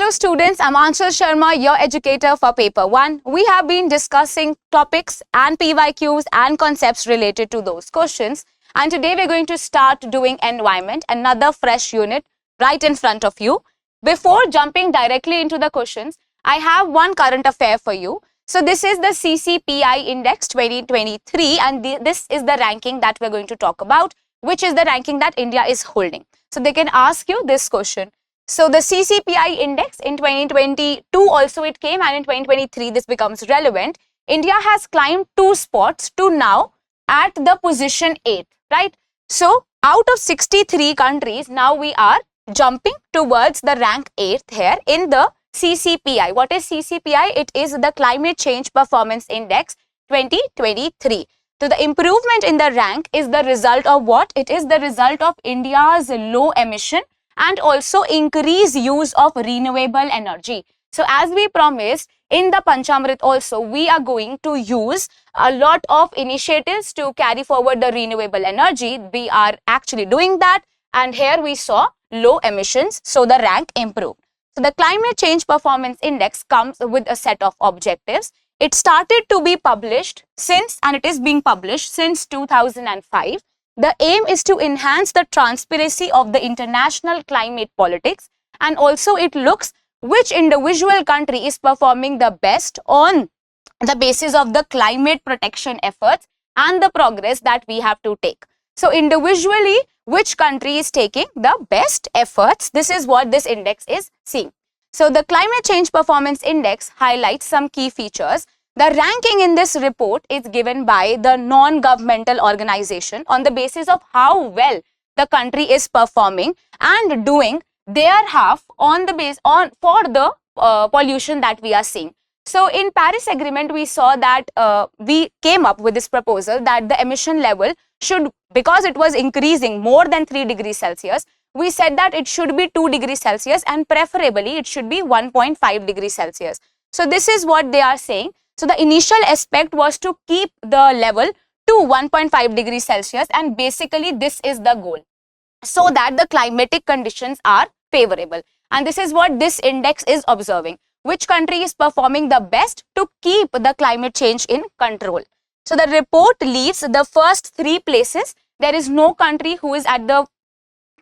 Hello students, I'm Aanchal Sharma, your educator for paper 1. We have been discussing topics and PYQs and concepts related to those questions. And today we're going to start doing environment, another fresh unit right in front of you. Before jumping directly into the questions, I have one current affair for you. So this is the CCPI Index 2023 and this is the ranking that we're going to talk about, which is the ranking that India is holding. So they can ask you this question. So the CCPI index in 2022 also it came, and in 2023 this becomes relevant. India has climbed 2 spots to now at the position 8, right? So out of 63 countries, now we are jumping towards the rank 8th here in the CCPI. What is CCPI? It is the Climate Change Performance Index 2023. So the improvement in the rank is the result of what? It is the result of India's low emission and also increase use of renewable energy. So as we promised in the Panchamrit also, we are going to use a lot of initiatives to carry forward the renewable energy. We are actually doing that, and here we saw low emissions, so the rank improved. So the Climate Change Performance Index comes with a set of objectives. It started to be published since, and it is being published since 2005. The aim is to enhance the transparency of the international climate politics, and also it looks which individual country is performing the best on the basis of the climate protection efforts and the progress that we have to take. So individually, which country is taking the best efforts? This is what this index is seeing. So the Climate Change Performance Index highlights some key features. The ranking in this report is given by the non-governmental organization on the basis of how well the country is performing and doing their half on the base for the pollution that we are seeing. So in Paris Agreement, we saw that we came up with this proposal that the emission level should, because it was increasing more than 3 degrees Celsius, we said that it should be 2 degrees Celsius and preferably it should be 1.5 degrees Celsius. So this is what they are saying. So the initial aspect was to keep the level to 1.5 degrees Celsius, and basically this is the goal, so that the climatic conditions are favorable. And this is what this index is observing. Which country is performing the best to keep the climate change in control? So the report leaves the first 3 places. There is no country who is at the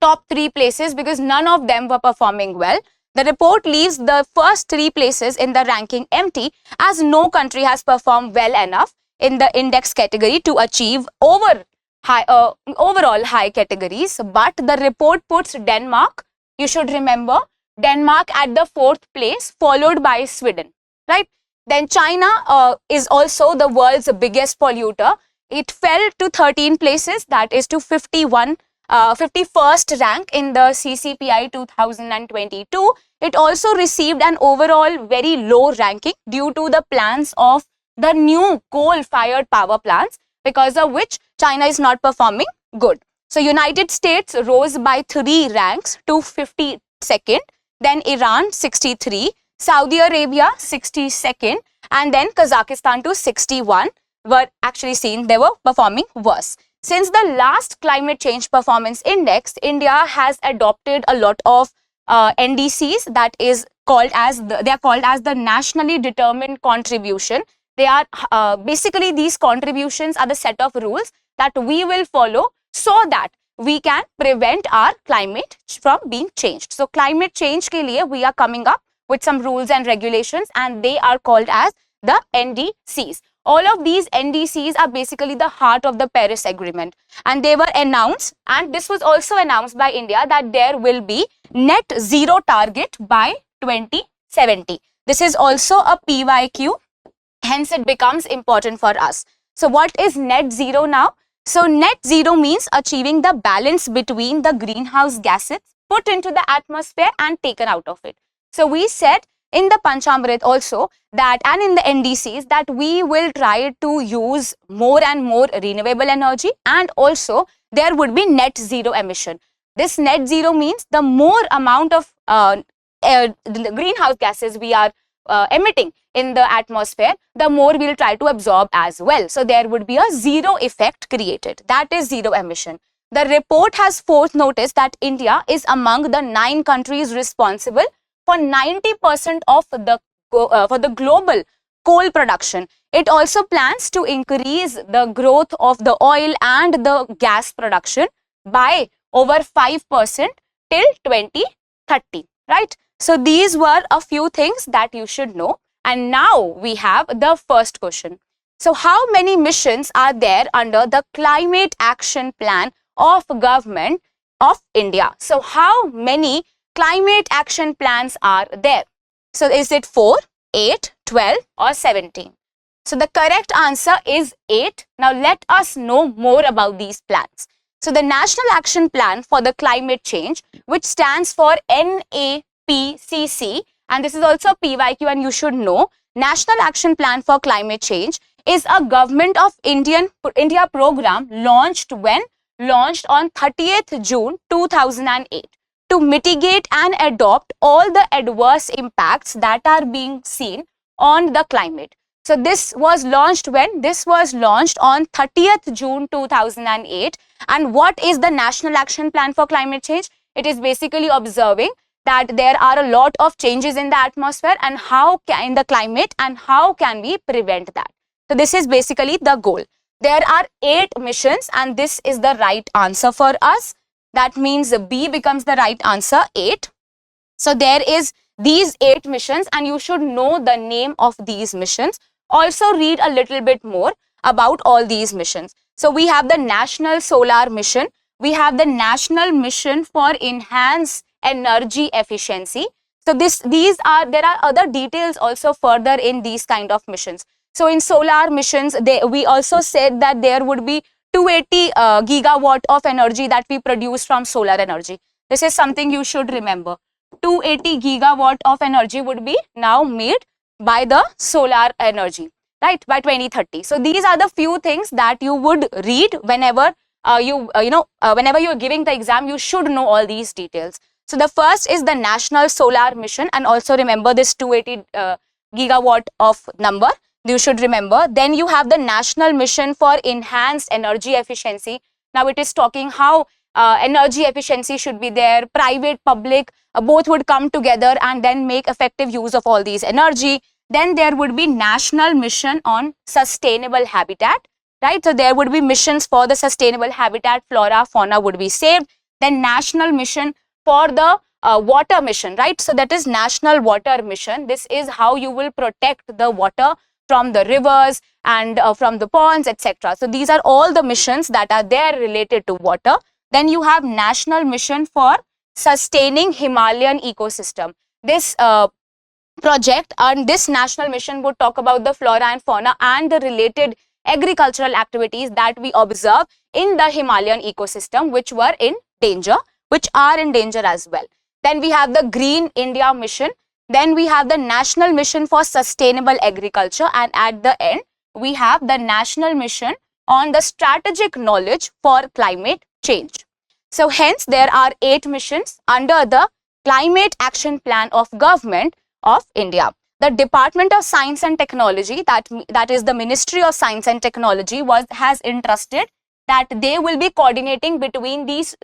top 3 places because none of them were performing well. The report leaves the first 3 places in the ranking empty, as no country has performed well enough in the index category to achieve overall high categories. But the report puts Denmark, you should remember, Denmark at the 4th place, followed by Sweden, right? Then China is also the world's biggest polluter. It fell to 13 places, that is to 51st rank in the CCPI 2022. It also received an overall very low ranking due to the plans of the new coal-fired power plants, because of which China is not performing good. So United States rose by 3 ranks to 52nd, then Iran 63, Saudi Arabia 62nd, and then Kazakhstan to 61 were actually seen they were performing worse. Since the last Climate Change Performance Index, India has adopted a lot of NDCs, that is called as they are called as the nationally determined contribution. They are basically, these contributions are the set of rules that we will follow so that we can prevent our climate from being changed. So climate change ke liye we are coming up with some rules and regulations, and they are called as the NDCs. All of these NDCs are basically the heart of the Paris Agreement, and they were announced, and this was also announced by India, that there will be net zero target by 2070. This is also a PYQ, hence it becomes important for us. So what is net zero now? So net zero means achieving the balance between the greenhouse gases put into the atmosphere and taken out of it. So we said in the Panchamrit also that, and in the NDCs, that we will try to use more and more renewable energy, and also there would be net zero emission. This net zero means the more amount of the greenhouse gases we are emitting in the atmosphere, the more we'll try to absorb as well. So there would be a zero effect created. That is zero emission. The report has fourth noticed that India is among the 9 countries responsible for 90% of the global coal production. It also plans to increase the growth of the oil and the gas production by over 5% till 2030, right? So these were a few things that you should know. And now we have the first question. So how many missions are there under the Climate Action Plan of Government of India? So how many climate action plans are there? So is it 4, 8, 12 or 17? So the correct answer is 8. Now let us know more about these plans. So the National Action Plan for the Climate Change, which stands for NAPCC, and this is also PYQ and you should know, National Action Plan for Climate Change is a Government of India program launched on 30th June 2008 to mitigate and adopt all the adverse impacts that are being seen on the climate. So this was launched when? This was launched on 30th June 2008. And what is the National Action Plan for Climate Change? It is basically observing that there are a lot of changes in the atmosphere and in the climate, and how can we prevent that? So this is basically the goal. There are 8 missions and this is the right answer for us. That means B becomes the right answer, 8. So there is these 8 missions and you should know the name of these missions. Also read a little bit more about all these missions. So we have the National Solar Mission. We have the National Mission for Enhanced Energy Efficiency. So there are other details also further in these kind of missions. So in solar missions, we also said that there would be 280 gigawatt of energy that we produce from solar energy. This is something you should remember. 280 gigawatt of energy would be now made by the solar energy, right, by 2030. So these are the few things that you would read whenever whenever you're giving the exam. You should know all these details. So the first is the National Solar Mission, and also remember this 280 gigawatt of number. You should remember. Then you have the National Mission for Enhanced Energy Efficiency. Now it is talking how energy efficiency should be there. Private, public, both would come together and then make effective use of all these energy. Then there would be National Mission on Sustainable Habitat, right? So there would be missions for the sustainable habitat, flora, fauna would be saved. Then National Mission for the water mission, right? So that is National Water Mission. This is how you will protect the water from the rivers and from the ponds, etc. So these are all the missions that are there related to water. Then you have National Mission for Sustaining Himalayan Ecosystem. This project and this national mission would talk about the flora and fauna and the related agricultural activities that we observe in the Himalayan ecosystem, which are in danger as well. Then we have the Green India Mission. Then we have the National Mission for Sustainable Agriculture, and at the end we have the National Mission on the Strategic Knowledge for Climate Change. So hence there are 8 missions under the Climate Action Plan of Government of India. The Department of Science and Technology, that is the Ministry of Science and Technology, has entrusted that they will be coordinating between these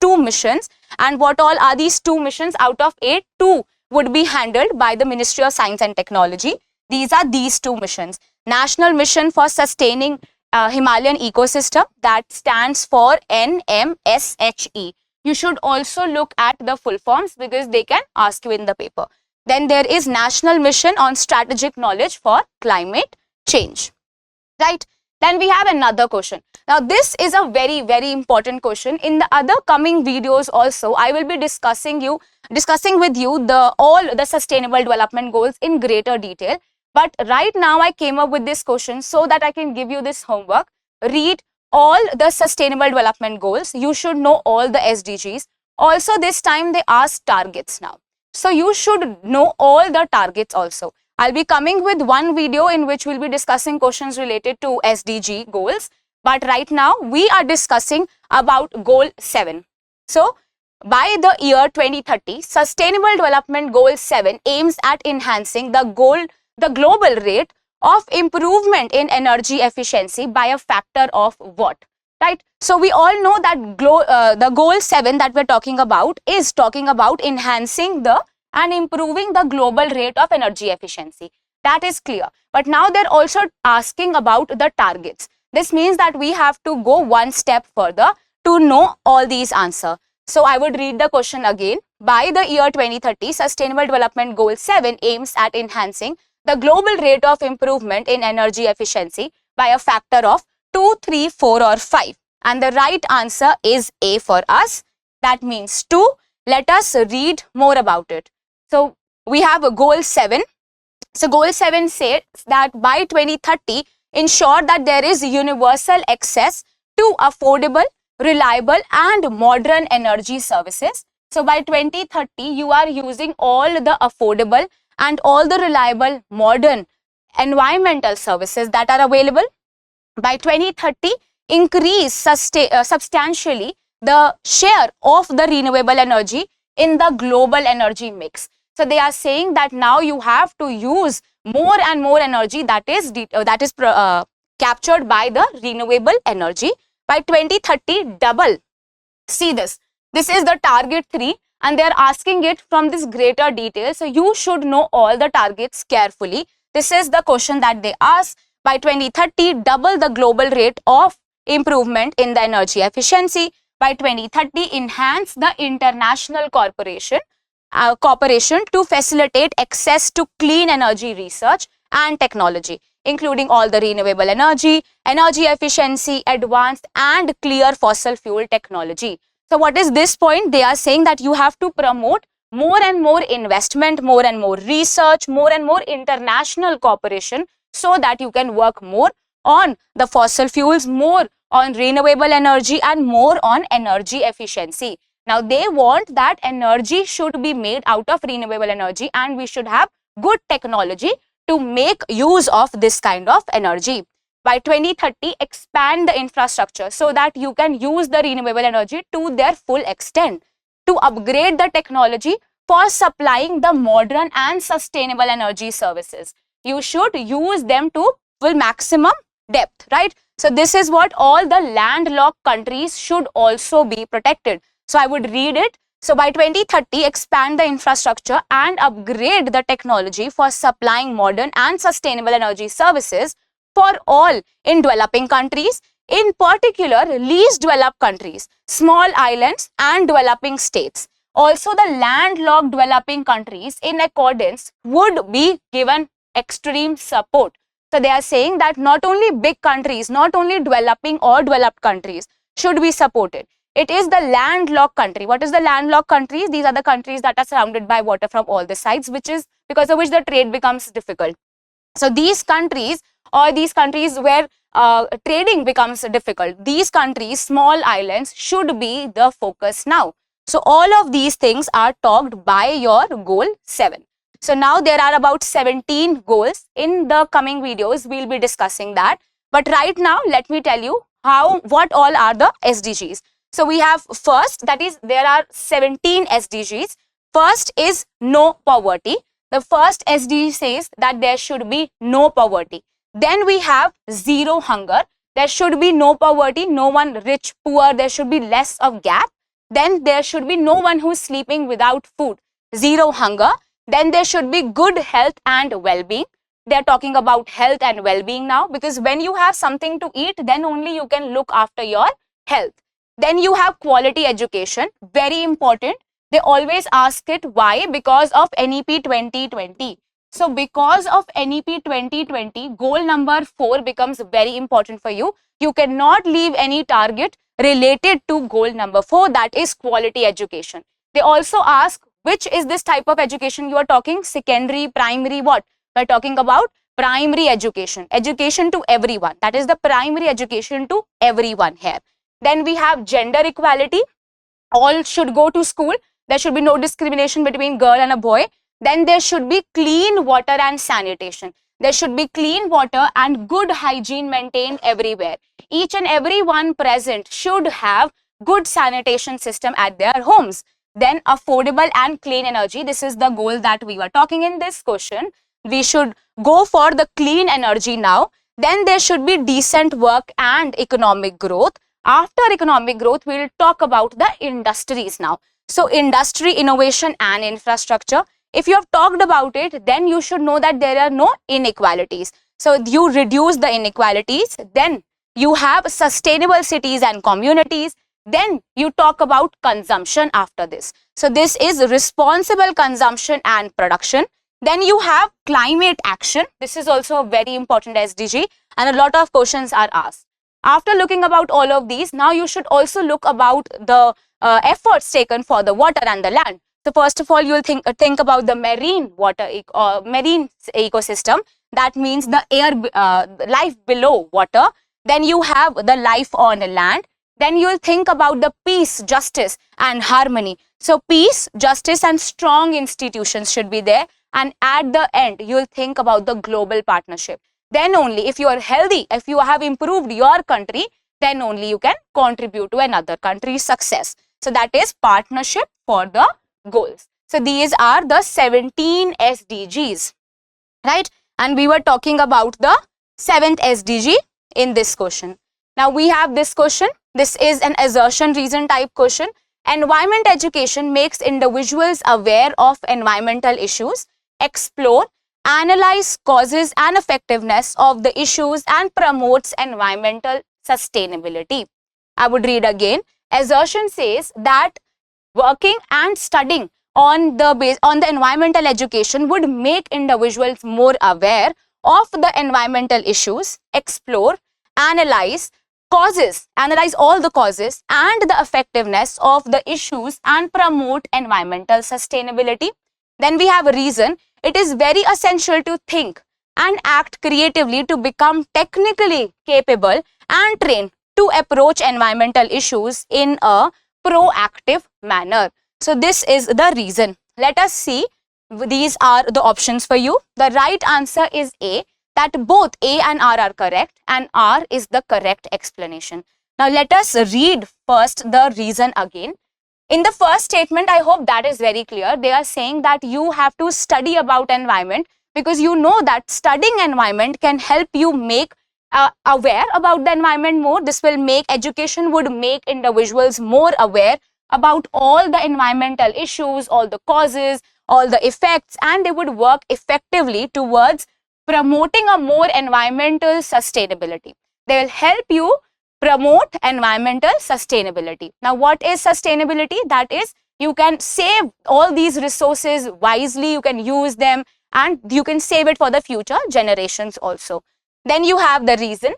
2 missions. And what all are these 2 missions? Out of 8, 2 would be handled by the Ministry of Science and Technology. These are these 2 missions. National Mission for Sustaining Himalayan Ecosystem, that stands for NMSHE. You should also look at the full forms because they can ask you in the paper. Then there is National Mission on Strategic Knowledge for Climate Change, right? Then we have another question. Now this is a very, very important question. In the other coming videos also, I will be discussing with you all the Sustainable Development Goals in greater detail. But right now I came up with this question so that I can give you this homework. Read all the Sustainable Development Goals. You should know all the SDGs. Also this time they ask targets now. So you should know all the targets also. I'll be coming with one video in which we'll be discussing questions related to SDG goals. But right now we are discussing about goal 7. So by the year 2030, Sustainable Development Goal 7 aims at enhancing the global rate of improvement in energy efficiency by a factor of what? Right? So we all know that the goal 7 that we're talking about is talking about enhancing the and improving the global rate of energy efficiency. That is clear. But now they're also asking about the targets. This means that we have to go one step further to know all these answers. So I would read the question again. By the year 2030, Sustainable Development Goal 7 aims at enhancing the global rate of improvement in energy efficiency by a factor of 2, 3, 4 or 5. And the right answer is A for us. That means 2. Let us read more about it. So we have a goal 7. So goal 7 says that by 2030, ensure that there is universal access to affordable, reliable and modern energy services. So by 2030, you are using all the affordable and all the reliable modern environmental services that are available. By 2030, increase substantially the share of the renewable energy in the global energy mix. So they are saying that now you have to use more and more energy that is captured by the renewable energy. By 2030, double. See this. This is the target 3 and they are asking it from this greater detail. So you should know all the targets carefully. This is the question that they ask. By 2030, double the global rate of improvement in the energy efficiency. By 2030, enhance the international cooperation to facilitate access to clean energy research and technology, including all the renewable energy, energy efficiency, advanced and clear fossil fuel technology. So what is this point? They are saying that you have to promote more and more investment, more and more research, more and more international cooperation so that you can work more on the fossil fuels, more on renewable energy and more on energy efficiency. Now they want that energy should be made out of renewable energy and we should have good technology to make use of this kind of energy. By 2030, expand the infrastructure so that you can use the renewable energy to their full extent, to upgrade the technology for supplying the modern and sustainable energy services. You should use them to full maximum depth, right? So this is what all the landlocked countries should also be protected. So I would read it. So by 2030, expand the infrastructure and upgrade the technology for supplying modern and sustainable energy services for all in developing countries, in particular least developed countries, small islands and developing states. Also the landlocked developing countries in accordance would be given extreme support. So they are saying that not only big countries, not only developing or developed countries should be supported. It is the landlocked country. What is the landlocked countries? These are the countries that are surrounded by water from all the sides, which is because of which the trade becomes difficult. So these countries or these countries where trading becomes difficult, these countries, small islands should be the focus now. So all of these things are talked by your goal 7. So now there are about 17 goals. In the coming videos, we'll be discussing that. But right now, let me tell you what all are the SDGs. So we have first, that is there are 17 SDGs. First is no poverty. The first SDG says that there should be no poverty. Then we have zero hunger. There should be no poverty, no one rich, poor. There should be less of gap. Then there should be no one who is sleeping without food. Zero hunger. Then there should be good health and well-being. They are talking about health and well-being now, because when you have something to eat, then only you can look after your health. Then you have quality education, very important. They always ask it why? Because of NEP 2020. So because of NEP 2020, goal number 4 becomes very important for you. You cannot leave any target related to goal number 4, that is quality education. They also ask which is this type of education you are talking, secondary, primary, what? We are talking about primary education, education to everyone. That is the primary education to everyone here. Then we have gender equality. All should go to school. There should be no discrimination between girl and a boy. Then there should be clean water and sanitation. There should be clean water and good hygiene maintained everywhere. Each and every one present should have good sanitation system at their homes. Then affordable and clean energy. This is the goal that we were talking in this question. We should go for the clean energy now. Then there should be decent work and economic growth. After economic growth, we will talk about the industries now. So industry, innovation and infrastructure. If you have talked about it, then you should know that there are no inequalities. So you reduce the inequalities, then you have sustainable cities and communities, then you talk about consumption after this. So this is responsible consumption and production. Then you have climate action. This is also a very important SDG and a lot of questions are asked. After looking about all of these, now you should also look about the efforts taken for the water and the land. So first of all, you will think about the marine ecosystem. That means the air, life below water. Then you have the life on land. Then you will think about the peace, justice and harmony. So peace, justice and strong institutions should be there. And at the end, you will think about the global partnership. Then only if you are healthy, if you have improved your country, then only you can contribute to another country's success. So that is partnership for the goals. So these are the 17 SDGs, right? And we were talking about the 7th SDG in this question. Now we have this question. This is an assertion reason type question. Environment education makes individuals aware of environmental issues, explore, analyze causes and effectiveness of the issues and promotes environmental sustainability. I would read again. Assertion says that working and studying on the environmental education would make individuals more aware of the environmental issues, explore, analyze all the causes and the effectiveness of the issues and promote environmental sustainability. Then we have a reason. It is very essential to think and act creatively to become technically capable and trained to approach environmental issues in a proactive manner. So this is the reason. Let us see. These are the options for you. The right answer is A, that both A and R are correct, and R is the correct explanation. Now let us read first the reason again. In the first statement, I hope that is very clear. They are saying that you have to study about environment because you know that studying environment can help you make aware about the environment more. This will make education would make individuals more aware about all the environmental issues, all the causes, all the effects, and they would work effectively towards promoting a more environmental sustainability. They will help you promote environmental sustainability. Now, what is sustainability? That is, you can save all these resources wisely, you can use them, and you can save it for the future generations also. Then you have the reason.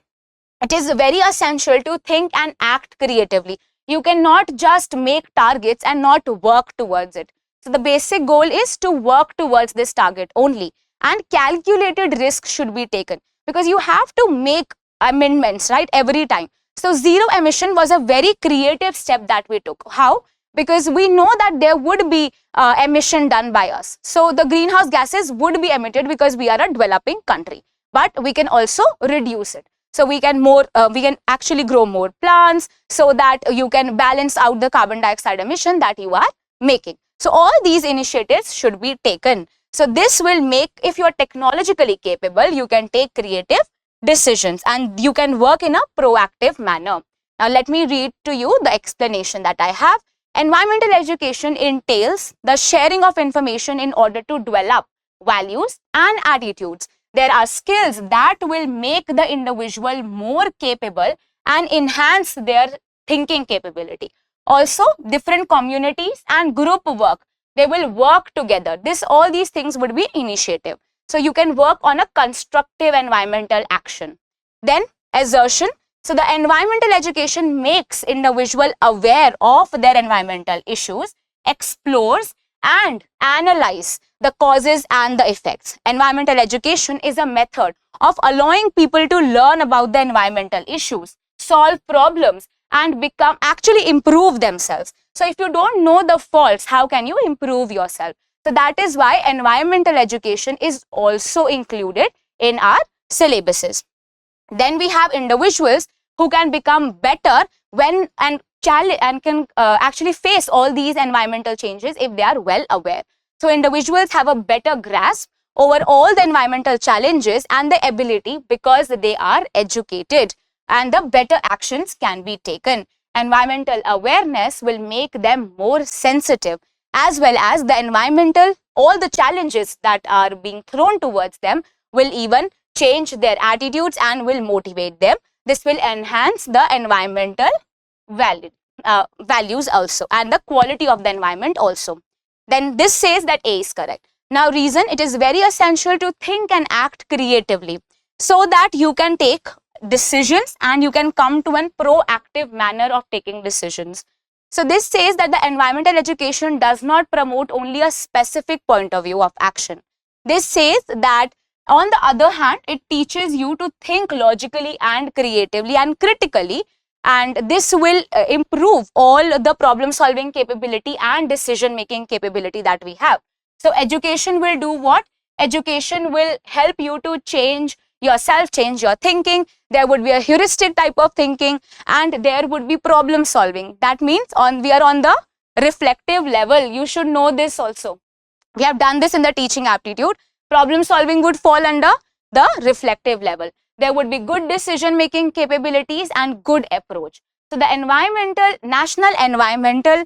It is very essential to think and act creatively. You cannot just make targets and not work towards it. So the basic goal is to work towards this target only, and calculated risk should be taken because you have to make amendments, right, every time. So zero emission was a very creative step that we took. How? Because we know that there would be emission done by us. So the greenhouse gases would be emitted because we are a developing country, but we can also reduce it. So we can actually grow more plants so that you can balance out the carbon dioxide emission that you are making. So all these initiatives should be taken. So this will make, if you are technologically capable, you can take creative decisions and you can work in a proactive manner. Now let me read to you the explanation that I have. Environmental education entails the sharing of information in order to develop values and attitudes. There are skills that will make the individual more capable and enhance their thinking capability. Also, different communities and group work, they will work together. All these things would be initiative. So you can work on a constructive environmental action. Then assertion. So the environmental education makes individual aware of their environmental issues, explores and analyze the causes and the effects. Environmental education is a method of allowing people to learn about the environmental issues, solve problems and actually improve themselves. So if you don't know the faults, how can you improve yourself? So that is why environmental education is also included in our syllabuses. Then we have individuals who can become better when and can actually face all these environmental changes if they are well aware. So individuals have a better grasp over all the environmental challenges and the ability because they are educated, and the better actions can be taken. Environmental awareness will make them more sensitive. as well as the environmental, all the challenges that are being thrown towards them will even change their attitudes and will motivate them. This will enhance the environmental values also and the quality of the environment also. Then this says that A is correct. Now reason, it is very essential to think and act creatively so that you can take decisions and you can come to a proactive manner of taking decisions. So this says that the environmental education does not promote only a specific point of view of action. This says that on the other hand, it teaches you to think logically and creatively and critically, and this will improve all the problem solving capability and decision making capability that we have. So education will do what? Education will help you to change yourself, change your thinking. There would be a heuristic type of thinking and there would be problem solving. That means we are on the reflective level. You should know this also. We have done this in the teaching aptitude. Problem solving would fall under the reflective level. There would be good decision making capabilities and good approach. So the National Environmental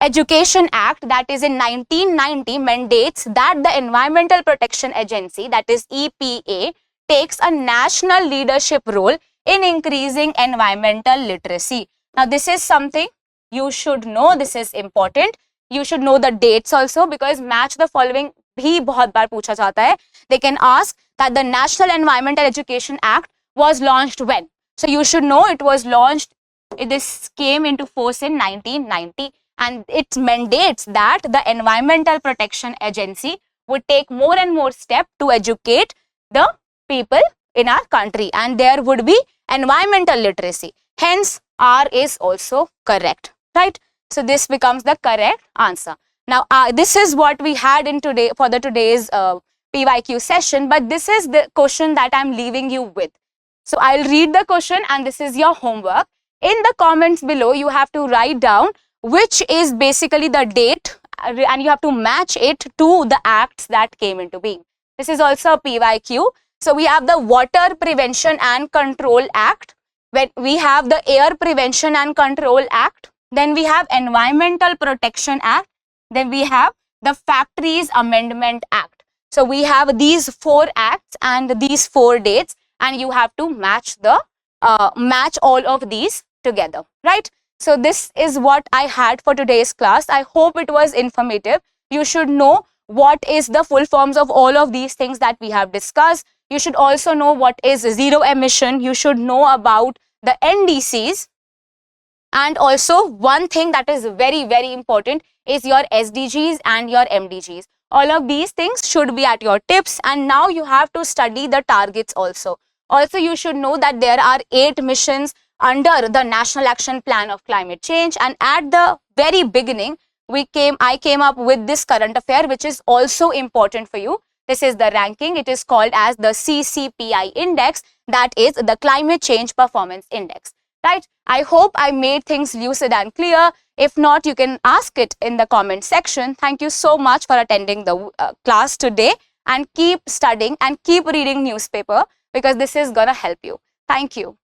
Education Act, that is in 1990, mandates that the Environmental Protection Agency, that is EPA, takes a national leadership role in increasing environmental literacy. Now this is something you should know. This is important. You should know the dates also, because match the following भी बहुत बार पूछा जाता है. They can ask that the National Environmental Education Act was launched when. So you should know it was launched, this came into force in 1990, and it mandates that the Environmental Protection Agency would take more and more steps to educate the people in our country, and there would be environmental literacy. Hence, R is also correct, right? So this becomes the correct answer. Now, this is what we had in today's PYQ session, but this is the question that I'm leaving you with. So I'll read the question and this is your homework. In the comments below, you have to write down which is basically the date and you have to match it to the acts that came into being. This is also a PYQ. So we have the Water Prevention and Control Act, when we have the Air Prevention and Control Act, then we have Environmental Protection Act, then we have the Factories Amendment Act. So we have these 4 acts and these 4 dates, and you have to match all of these together, right? So this is what I had for today's class. I hope it was informative. You should know what is the full forms of all of these things that we have discussed. You should also know what is zero emission. You should know about the NDCs. And also one thing that is very, very important is your SDGs and your MDGs. All of these things should be at your tips, and now you have to study the targets also. Also, you should know that there are 8 missions under the National Action Plan of Climate Change, and at the very beginning, I came up with this current affair, which is also important for you. This is the ranking. It is called as the CCPI Index, that is the Climate Change Performance Index. Right? I hope I made things lucid and clear. If not, you can ask it in the comment section. Thank you so much for attending the class today, and keep studying and keep reading newspaper, because this is gonna help you. Thank you.